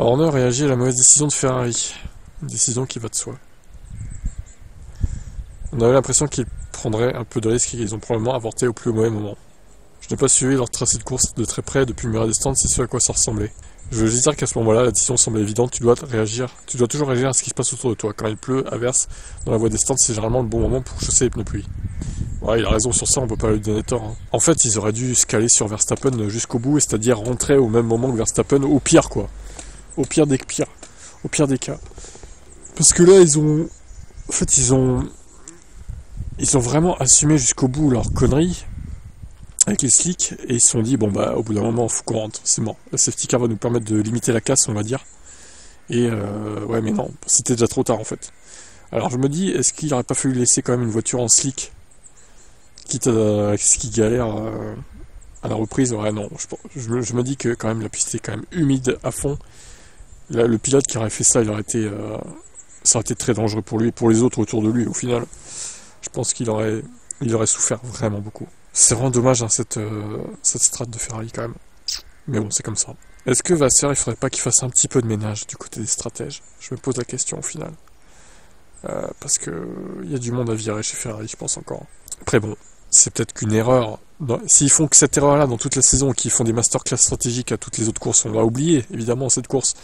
Horner réagit à la mauvaise décision de Ferrari. Une décision qui va de soi. On avait l'impression qu'ils prendraient un peu de risques et qu'ils ont probablement avorté au plus mauvais moment. Je n'ai pas suivi leur tracé de course de très près depuis le mur des stands, c'est ce à quoi ça ressemblait. Je veux juste dire qu'à ce moment-là, la décision semble évidente, tu dois toujours réagir à ce qui se passe autour de toi. Quand il pleut, averse, dans la voie des stands, c'est généralement le bon moment pour chausser les pneus pluie. Ouais, il a raison sur ça, on peut pas lui donner tort. Hein. En fait, ils auraient dû se caler sur Verstappen jusqu'au bout, c'est-à-dire rentrer au même moment que Verstappen, au pire quoi. Au pire des pires. Au pire des cas. Parce que là, ils ont vraiment assumé jusqu'au bout leur connerie avec les slicks et ils se sont dit bon bah au bout d'un moment faut qu'on rentre, c'est mort. Le safety car va nous permettre de limiter la casse on va dire. Et ouais mais non, c'était déjà trop tard en fait. Alors je me dis est-ce qu'il aurait pas fallu laisser quand même une voiture en slick quitte à ce qui galère à la reprise. Ouais non, je me dis que quand même la piste est quand même humide à fond. Là, le pilote qui aurait fait ça, ça aurait été très dangereux pour lui et pour les autres autour de lui au final. Je pense qu'il aurait souffert vraiment beaucoup. C'est vraiment dommage hein, cette strat de Ferrari quand même. Mais bon, c'est comme ça. Est-ce que Vasseur, il faudrait pas qu'il fasse un petit peu de ménage du côté des stratèges? Je me pose la question au final. Parce que il y a du monde à virer chez Ferrari, je pense encore. Après bon, c'est peut-être qu'une erreur. S'ils font que cette erreur-là dans toute la saison, qu'ils font des masterclass stratégiques à toutes les autres courses, on va oublier évidemment cette course.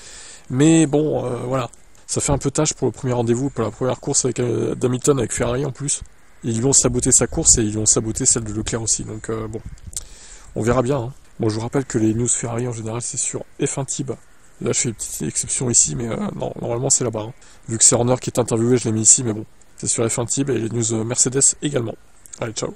Mais bon, voilà. Ça fait un peu tâche pour le premier rendez-vous, pour la première course avec Hamilton, avec Ferrari en plus. Ils lui ont saboté sa course et ils lui ont saboté celle de Leclerc aussi. Donc bon, on verra bien. Hein. Bon, je vous rappelle que les news Ferrari en général c'est sur F1 Tib. Là je fais une petite exception ici, mais non, normalement c'est là-bas. Hein. Vu que c'est Horner qui est interviewé, je l'ai mis ici, mais bon, c'est sur F1 Tib et les news Mercedes également. Allez, ciao.